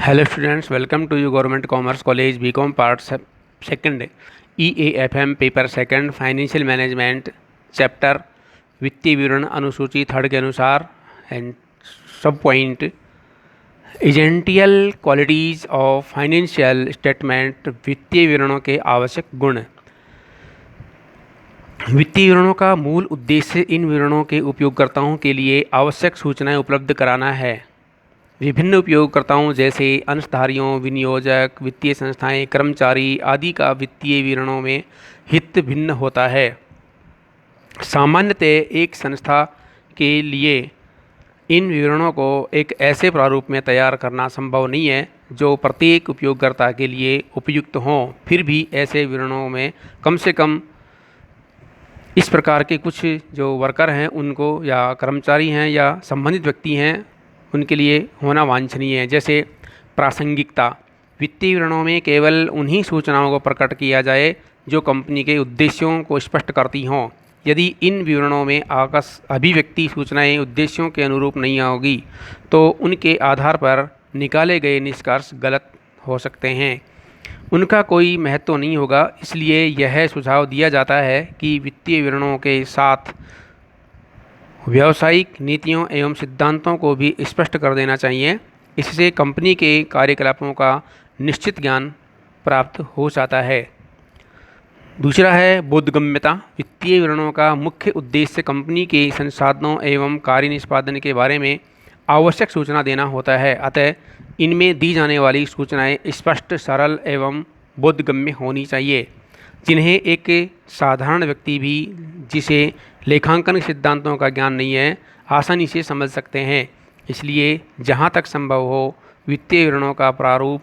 Hello students, welcome to you government commerce college BCom part second EAFM paper second financial management chapter वित्तीय विवरण अनुसूची third के अनुसार and sub point essential qualities of financial statement वित्तीय विवरणों के आवश्यक गुण। वित्तीय विवरणों का मूल उद्देश्य इन विवरणों के उपयोगकर्ताओं के लिए आवश्यक सूचनाएं उपलब्ध कराना है। विभिन्न उपयोगकर्ताओं जैसे अंशधारियों, विनियोजक, वित्तीय संस्थाएं, कर्मचारी आदि का वित्तीय विवरणों में हित भिन्न होता है। सामान्यतः एक संस्था के लिए इन विवरणों को एक ऐसे प्रारूप में तैयार करना संभव नहीं है जो प्रत्येक उपयोगकर्ता के लिए उपयुक्त हों। फिर भी ऐसे विवरणों में कम से कम इस प्रकार के कुछ जो वर्कर हैं उनको, या कर्मचारी हैं या संबंधित व्यक्ति हैं, उनके लिए होना वांछनीय है। जैसे प्रासंगिकता, वित्तीय विवरणों में केवल उन्हीं सूचनाओं को प्रकट किया जाए जो कंपनी के उद्देश्यों को स्पष्ट करती हों। यदि इन विवरणों में अभिव्यक्ति सूचनाएं उद्देश्यों के अनुरूप नहीं होगी तो उनके आधार पर निकाले गए निष्कर्ष गलत हो सकते हैं, उनका कोई महत्व नहीं होगा। इसलिए यह सुझाव दिया जाता है कि वित्तीय विवरणों के साथ व्यावसायिक नीतियों एवं सिद्धांतों को भी स्पष्ट कर देना चाहिए। इससे कंपनी के कार्यकलापों का निश्चित ज्ञान प्राप्त हो जाता है। दूसरा है बोधगम्यता। वित्तीय विवरणों का मुख्य उद्देश्य कंपनी के संसाधनों एवं कार्य निष्पादन के बारे में आवश्यक सूचना देना होता है। अतः इनमें दी जाने वाली सूचनाएं स्पष्ट, सरल एवं बोधगम्य होनी चाहिए, जिन्हें एक साधारण व्यक्ति भी जिसे लेखांकन सिद्धांतों का ज्ञान नहीं है आसानी से समझ सकते हैं। इसलिए जहाँ तक संभव हो वित्तीय विवरणों का प्रारूप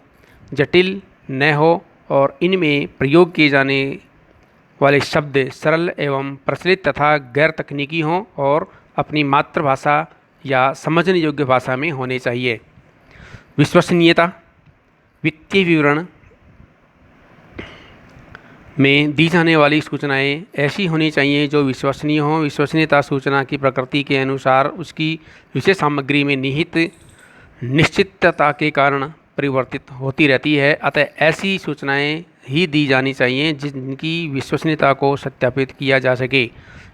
जटिल न हो और इनमें प्रयोग किए जाने वाले शब्द सरल एवं प्रचलित तथा गैर तकनीकी हों और अपनी मातृभाषा या समझने योग्य भाषा में होने चाहिए। विश्वसनीयता, वित्तीय विवरण में दी जाने वाली सूचनाएं ऐसी होनी चाहिए जो विश्वसनीय हों। विश्वसनीयता सूचना की प्रकृति के अनुसार उसकी विशेष सामग्री में निहित निश्चितता के कारण परिवर्तित होती रहती है। अतः ऐसी सूचनाएं ही दी जानी चाहिए जिनकी विश्वसनीयता को सत्यापित किया जा सके।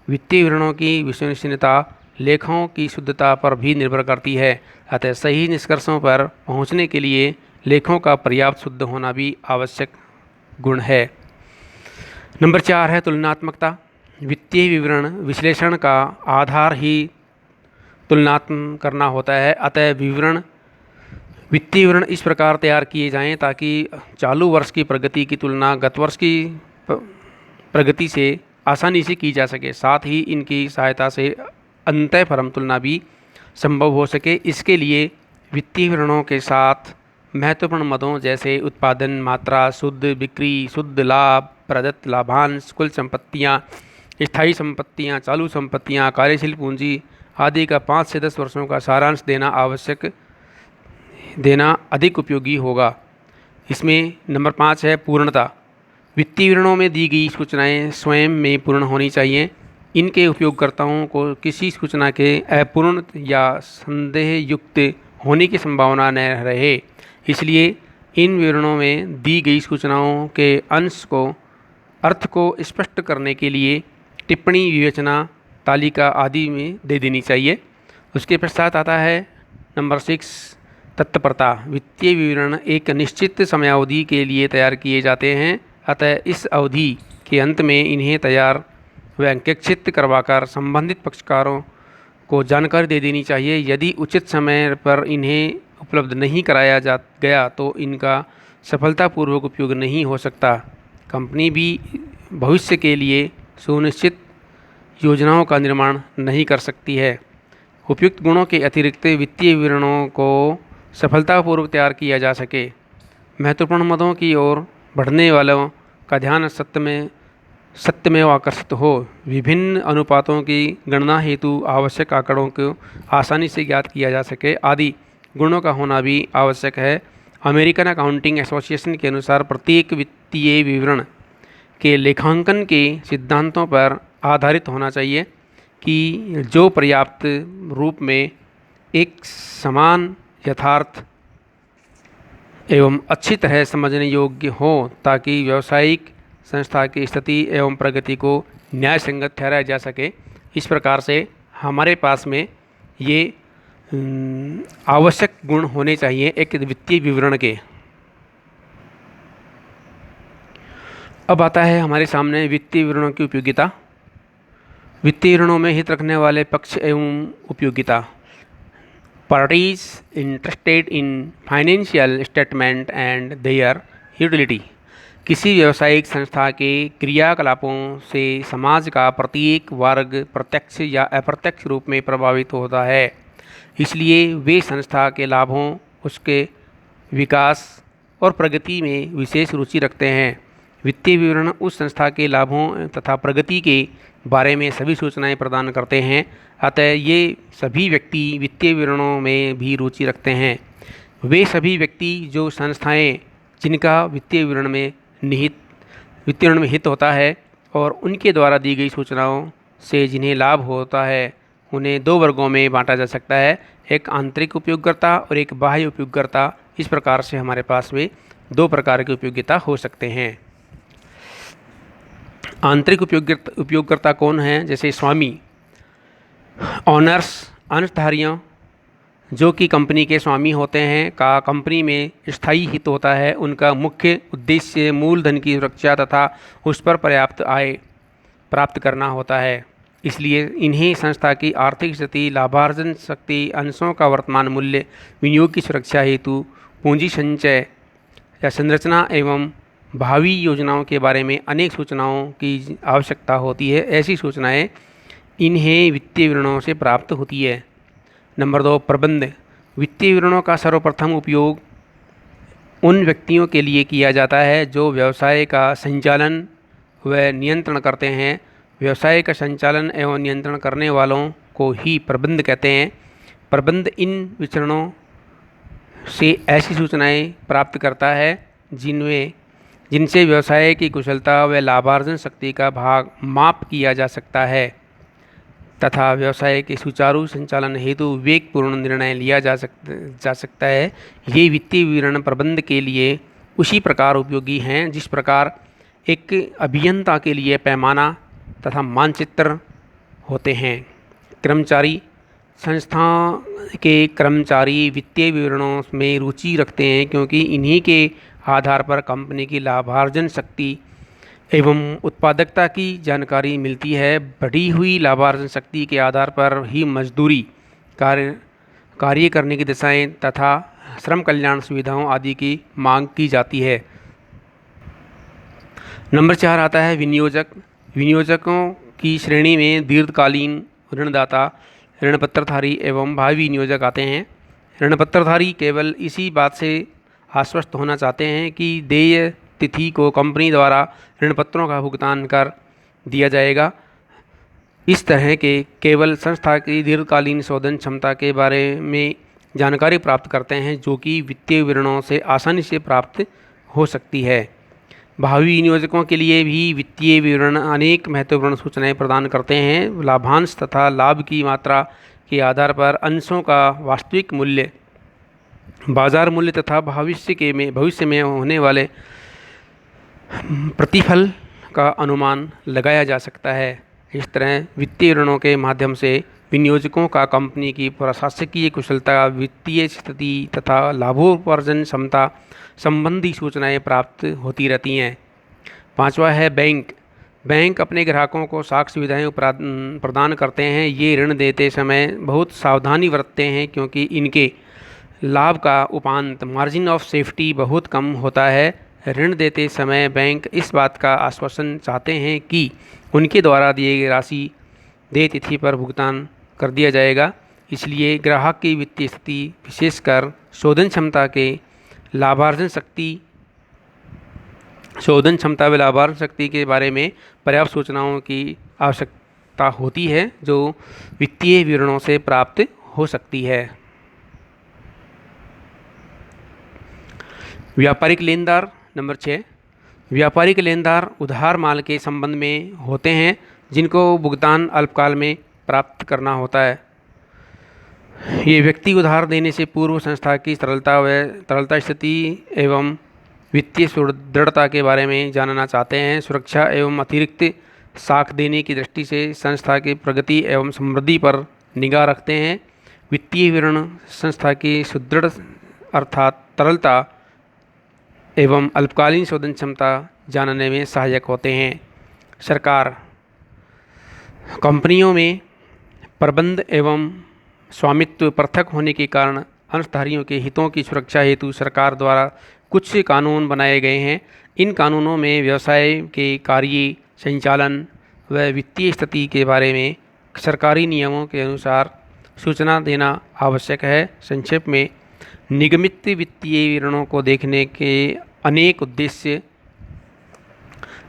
वित्तीय विवरणों की विश्वसनीयता लेखाओं की शुद्धता पर भी निर्भर करती है। अतः सही निष्कर्षों पर पहुंचने के लिए लेखों का पर्याप्त शुद्ध होना भी आवश्यक गुण है। नंबर 4 है तुलनात्मकता। वित्तीय विवरण विश्लेषण का आधार ही तुलनात्मक करना होता है। अतः वित्तीय विवरण इस प्रकार तैयार किए जाएं ताकि चालू वर्ष की प्रगति की तुलना गत वर्ष की प्रगति से आसानी से की जा सके। साथ ही इनकी सहायता से अंतःफर्म तुलना भी संभव हो सके। इसके लिए वित्तीय विवरणों के साथ महत्वपूर्ण मदों जैसे उत्पादन मात्रा, शुद्ध बिक्री, शुद्ध लाभ, प्रदत्त लाभांश, कुल संपत्तियां, स्थायी संपत्तियां, चालू संपत्तियां, कार्यशील पूंजी आदि का 5 से 10 वर्षों का सारांश देना अधिक उपयोगी होगा। इसमें नंबर 5 है पूर्णता। वित्तीय विवरणों में दी गई सूचनाएं स्वयं में पूर्ण होनी चाहिए। इनके उपयोगकर्ताओं को किसी सूचना के अपूर्ण या संदेह युक्त होने की संभावना न रहे। इसलिए इन विवरणों में दी गई सूचनाओं के अर्थ को स्पष्ट करने के लिए टिप्पणी, विवेचना, तालिका आदि में दे देनी चाहिए। उसके पश्चात आता है नंबर 6 तत्परता। वित्तीय विवरण एक निश्चित समयावधि के लिए तैयार किए जाते हैं। अतः इस अवधि के अंत में इन्हें तैयार व अंकेक्षित करवाकर संबंधित पक्षकारों को जानकारी दे देनी चाहिए। यदि उचित समय पर इन्हें उपलब्ध नहीं कराया गया तो इनका सफलतापूर्वक उपयोग नहीं हो सकता। कंपनी भी भविष्य के लिए सुनिश्चित योजनाओं का निर्माण नहीं कर सकती है। उपयुक्त गुणों के अतिरिक्त वित्तीय विवरणों को सफलतापूर्वक तैयार किया जा सके, महत्वपूर्ण मदों की ओर बढ़ने वालों का ध्यान सत्य में आकर्षित हो, विभिन्न अनुपातों की गणना हेतु आवश्यक आंकड़ों को आसानी से ज्ञात किया जा सके आदि गुणों का होना भी आवश्यक है। अमेरिकन अकाउंटिंग एसोसिएशन के अनुसार प्रत्येक वित्तीय विवरण के लेखांकन के सिद्धांतों पर आधारित होना चाहिए कि जो पर्याप्त रूप में एक समान यथार्थ एवं अच्छी तरह समझने योग्य हो, ताकि व्यावसायिक संस्था की स्थिति एवं प्रगति को न्याय संगत ठहराया जा सके। इस प्रकार से हमारे पास में ये आवश्यक गुण होने चाहिए एक वित्तीय विवरण के। अब आता है हमारे सामने वित्तीय विवरणों की उपयोगिता। वित्तीय विवरणों में हित रखने वाले पक्ष एवं उपयोगिता। Parties interested in financial statement and their utility. किसी व्यावसायिक संस्था के क्रियाकलापों से समाज का प्रत्येक वर्ग प्रत्यक्ष या अप्रत्यक्ष रूप में प्रभावित होता है, इसलिए वे संस्था के लाभों, उसके विकास और प्रगति में विशेष रुचि रखते हैं। वित्तीय विवरण उस संस्था के लाभों तथा प्रगति के बारे में सभी सूचनाएं प्रदान करते हैं, अतः ये सभी व्यक्ति वित्तीय विवरणों में भी रुचि रखते हैं। वे सभी व्यक्ति जो संस्थाएं जिनका वित्तीय विवरण में हित होता है और उनके द्वारा दी गई सूचनाओं से जिन्हें लाभ होता है, उन्हें दो वर्गों में बांटा जा सकता है, एक आंतरिक उपयोगकर्ता और एक बाह्य उपयोगकर्ता। इस प्रकार से हमारे पास में दो प्रकार के उपयोगिता हो सकते हैं। आंतरिक उपयोगकर्ता कौन है? जैसे स्वामी, ऑनर्स, अंशधारियों जो कि कंपनी के स्वामी होते हैं का कंपनी में स्थायी हित होता है। उनका मुख्य उद्देश्य मूलधन की सुरक्षा तथा उस पर पर्याप्त आय प्राप्त करना होता है, इसलिए इन्हें संस्था की आर्थिक स्थिति, लाभार्जन शक्ति, अंशों का वर्तमान मूल्य, विनियोग की सुरक्षा हेतु पूंजी संचय या संरचना एवं भावी योजनाओं के बारे में अनेक सूचनाओं की आवश्यकता होती है। ऐसी सूचनाएं इन्हें वित्तीय विवरणों से प्राप्त होती है। नंबर 2, प्रबंध। वित्तीय विवरणों का सर्वप्रथम उपयोग उन व्यक्तियों के लिए किया जाता है जो व्यवसाय का संचालन व नियंत्रण करते हैं। व्यवसाय का संचालन एवं नियंत्रण करने वालों को ही प्रबंध कहते हैं। प्रबंध इन विचरणों से ऐसी सूचनाएं प्राप्त करता है जिनसे व्यवसाय की कुशलता व लाभार्जन शक्ति का माप किया जा सकता है तथा व्यवसाय के सुचारू संचालन हेतु विवेकपूर्ण निर्णय लिया जा सकता है। ये वित्तीय विवरण प्रबंध के लिए उसी प्रकार उपयोगी हैं जिस प्रकार एक अभियंता के लिए पैमाना तथा मानचित्र होते हैं। कर्मचारी। संस्था के कर्मचारी वित्तीय विवरणों में रुचि रखते हैं क्योंकि इन्हीं के आधार पर कंपनी की लाभार्जन शक्ति एवं उत्पादकता की जानकारी मिलती है। बढ़ी हुई लाभार्जन शक्ति के आधार पर ही मजदूरी, कार्य करने की दिशाएं तथा श्रम कल्याण सुविधाओं आदि की मांग की जाती है। नंबर 4 आता है विनियोजक। विनियोजकों की श्रेणी में दीर्घकालीन ऋणदाता, ऋणपत्रधारी एवं भावी विनियोजक आते हैं। ऋणपत्रधारी केवल इसी बात से आश्वस्त होना चाहते हैं कि देय तिथि को कंपनी द्वारा ऋणपत्रों का भुगतान कर दिया जाएगा। इस तरह के केवल संस्था की दीर्घकालीन शोधन क्षमता के बारे में जानकारी प्राप्त करते हैं, जो कि वित्तीय विवरणों से आसानी से प्राप्त हो सकती है। भावी विनियोजकों के लिए भी वित्तीय विवरण अनेक महत्वपूर्ण सूचनाएं प्रदान करते हैं। लाभांश तथा लाभ की मात्रा के आधार पर अंशों का वास्तविक मूल्य, बाजार मूल्य तथा भविष्य में होने वाले प्रतिफल का अनुमान लगाया जा सकता है। इस तरह वित्तीय विवरणों के माध्यम से विनियोजकों का कंपनी की प्रशासकीय कुशलता, वित्तीय स्थिति तथा लाभोपार्जन क्षमता संबंधी सूचनाएं प्राप्त होती रहती हैं। 5वां है बैंक। बैंक अपने ग्राहकों को साख सुविधाएं प्रदान करते हैं। ये ऋण देते समय बहुत सावधानी बरतते हैं क्योंकि इनके लाभ का उपांत, मार्जिन ऑफ सेफ्टी, बहुत कम होता है। ऋण देते समय बैंक इस बात का आश्वासन चाहते हैं कि उनके द्वारा दिए गई राशि देय तिथि पर भुगतान कर दिया जाएगा, इसलिए ग्राहक की वित्तीय स्थिति, विशेषकर शोधन क्षमता व लाभार्जन शक्ति के बारे में पर्याप्त सूचनाओं की आवश्यकता होती है, जो वित्तीय विवरणों से प्राप्त हो सकती है। व्यापारिक लेनदार। नंबर 6, व्यापारिक लेनदार उधार माल के संबंध में होते हैं जिनको भुगतान अल्पकाल में प्राप्त करना होता है। ये व्यक्ति उधार देने से पूर्व संस्था की तरलता स्थिति एवं वित्तीय सुदृढ़ता के बारे में जानना चाहते हैं। सुरक्षा एवं अतिरिक्त साख देने की दृष्टि से संस्था की प्रगति एवं समृद्धि पर निगाह रखते हैं। वित्तीय विवरण संस्था की सुदृढ़ अर्थात तरलता एवं अल्पकालीन शोधन क्षमता जानने में सहायक होते हैं। सरकार कंपनियों में प्रबंध एवं स्वामित्व पृथक होने के कारण अंशधारियों के हितों की सुरक्षा हेतु सरकार द्वारा कुछ कानून बनाए गए हैं। इन कानूनों में व्यवसाय के कार्य संचालन व वित्तीय स्थिति के बारे में सरकारी नियमों के अनुसार सूचना देना आवश्यक है। संक्षेप में निगमित वित्तीय विवरणों को देखने के अनेक उद्देश्य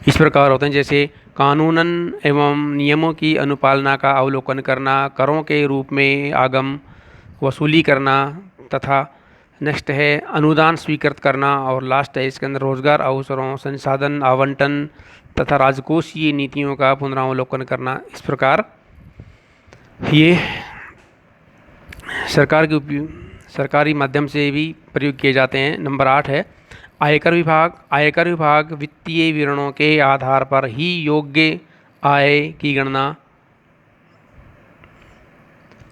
इस प्रकार होते हैं, जैसे कानूनन एवं नियमों की अनुपालना का अवलोकन करना, करों के रूप में आगम वसूली करना, तथा नेक्स्ट है अनुदान स्वीकृत करना, और लास्ट है इसके अंदर रोजगार अवसरों, संसाधन आवंटन तथा राजकोषीय नीतियों का पुनरावलोकन करना। इस प्रकार ये सरकारी माध्यम से भी प्रयोग किए जाते हैं। नंबर 8 है आयकर विभाग। आयकर विभाग वित्तीय विवरणों के आधार पर ही योग्य आय की गणना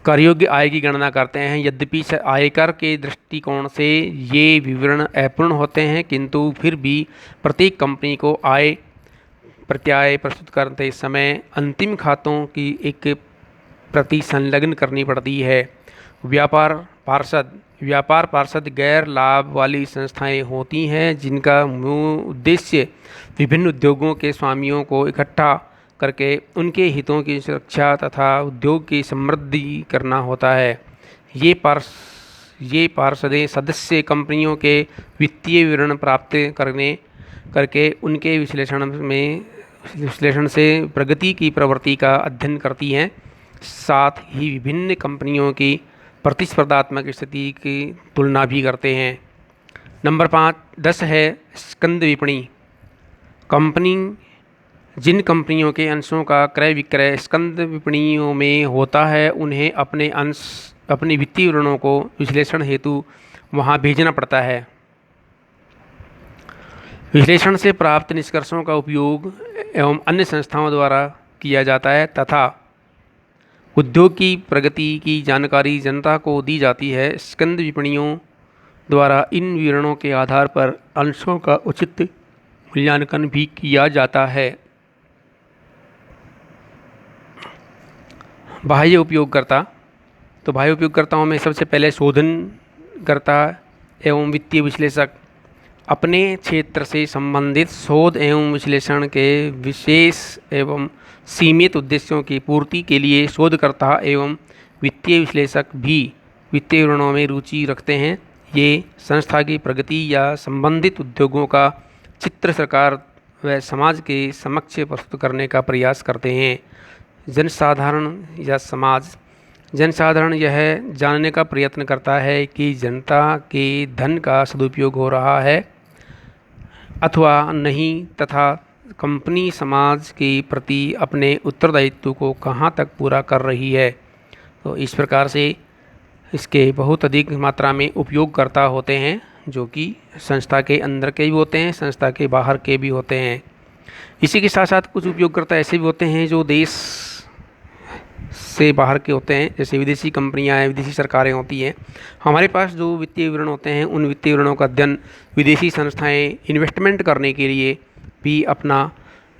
कर योग्य आय की गणना करते हैं। यद्यपि आयकर के दृष्टिकोण से ये विवरण अपूर्ण होते हैं, किंतु फिर भी प्रत्येक कंपनी को आय प्रत्याय प्रस्तुत करते समय अंतिम खातों की एक प्रति संलग्न करनी पड़ती है। व्यापार पार्षद गैर लाभ वाली संस्थाएं होती हैं जिनका मूल उद्देश्य विभिन्न उद्योगों के स्वामियों को इकट्ठा करके उनके हितों की सुरक्षा तथा उद्योग की समृद्धि करना होता है। ये पार्षदें सदस्य कंपनियों के वित्तीय विवरण प्राप्त करके उनके विश्लेषण से प्रगति की प्रवृत्ति का अध्ययन करती हैं। साथ ही विभिन्न कंपनियों की प्रतिस्पर्धात्मक स्थिति की तुलना भी करते हैं। नंबर 10 है स्कंद विपणी। जिन कंपनियों के अंशों का क्रय विक्रय स्कंद विपणियों में होता है, उन्हें अपने वित्तीय विवरणों को विश्लेषण हेतु वहां भेजना पड़ता है। विश्लेषण से प्राप्त निष्कर्षों का उपयोग एवं अन्य संस्थाओं द्वारा किया जाता है तथा उद्योग की प्रगति की जानकारी जनता को दी जाती है। स्कंद विपणियों द्वारा इन विवरणों के आधार पर अंशों का उचित मूल्यांकन भी किया जाता है। बाह्य उपयोगकर्ता। तो बाह्य उपयोगकर्ताओं में सबसे पहले शोधनकर्ता एवं वित्तीय विश्लेषक अपने क्षेत्र से संबंधित शोध एवं विश्लेषण के विशेष एवं सीमित उद्देश्यों की पूर्ति के लिए शोधकर्ता एवं वित्तीय विश्लेषक भी वित्तीय विवरणों में रुचि रखते हैं। ये संस्था की प्रगति या संबंधित उद्योगों का चित्र सरकार व समाज के समक्ष प्रस्तुत करने का प्रयास करते हैं। जनसाधारण यह जानने का प्रयत्न करता है कि जनता के धन का सदुपयोग हो रहा है अथवा नहीं, तथा कंपनी समाज के प्रति अपने उत्तरदायित्व को कहाँ तक पूरा कर रही है। तो इस प्रकार से इसके बहुत अधिक मात्रा में उपयोगकर्ता होते हैं, जो कि संस्था के अंदर के भी होते हैं, संस्था के बाहर के भी होते हैं। इसी के साथ साथ कुछ उपयोगकर्ता ऐसे भी होते हैं जो देश से बाहर के होते हैं, जैसे विदेशी कंपनियां हैं, विदेशी सरकारें होती हैं। हमारे पास जो वित्तीय विवरण होते हैं, उन वित्तीय विवरणों का अध्ययन विदेशी संस्थाएं इन्वेस्टमेंट करने के लिए भी अपना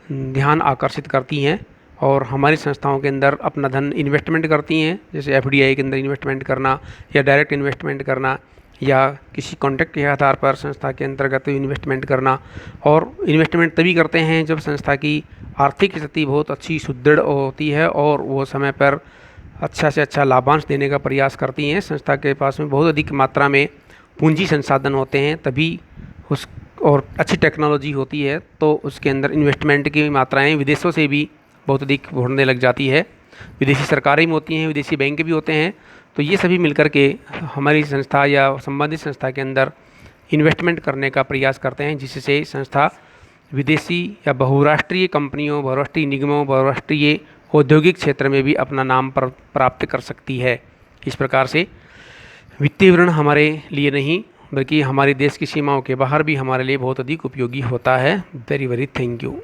ध्यान आकर्षित करती हैं और हमारी संस्थाओं के अंदर अपना धन इन्वेस्टमेंट करती हैं, जैसे FDI के अंदर इन्वेस्टमेंट करना या डायरेक्ट इन्वेस्टमेंट करना या किसी कॉन्ट्रैक्ट के आधार पर संस्था के अंतर्गत इन्वेस्टमेंट करना। और इन्वेस्टमेंट तभी करते हैं जब संस्था की आर्थिक स्थिति बहुत अच्छी सुदृढ़ होती है और वो समय पर अच्छा से अच्छा लाभांश देने का प्रयास करती हैं। संस्था के पास में बहुत अधिक मात्रा में पूंजी संसाधन होते हैं तभी और अच्छी टेक्नोलॉजी होती है, तो उसके अंदर इन्वेस्टमेंट की मात्राएँ विदेशों से भी बहुत अधिक बढ़ने लग जाती है। विदेशी सरकारें भी होती हैं, विदेशी बैंक भी होते हैं, तो ये सभी मिलकर के हमारी संस्था या संबंधित संस्था के अंदर इन्वेस्टमेंट करने का प्रयास करते हैं, जिससे संस्था विदेशी या बहुराष्ट्रीय कंपनियों, बहुराष्ट्रीय निगमों, बहुराष्ट्रीय औद्योगिक क्षेत्र में भी अपना नाम प्राप्त कर सकती है। इस प्रकार से वित्तीय विवरण हमारे लिए नहीं बल्कि हमारे देश की सीमाओं के बाहर भी हमारे लिए बहुत अधिक उपयोगी होता है। Very very thank you.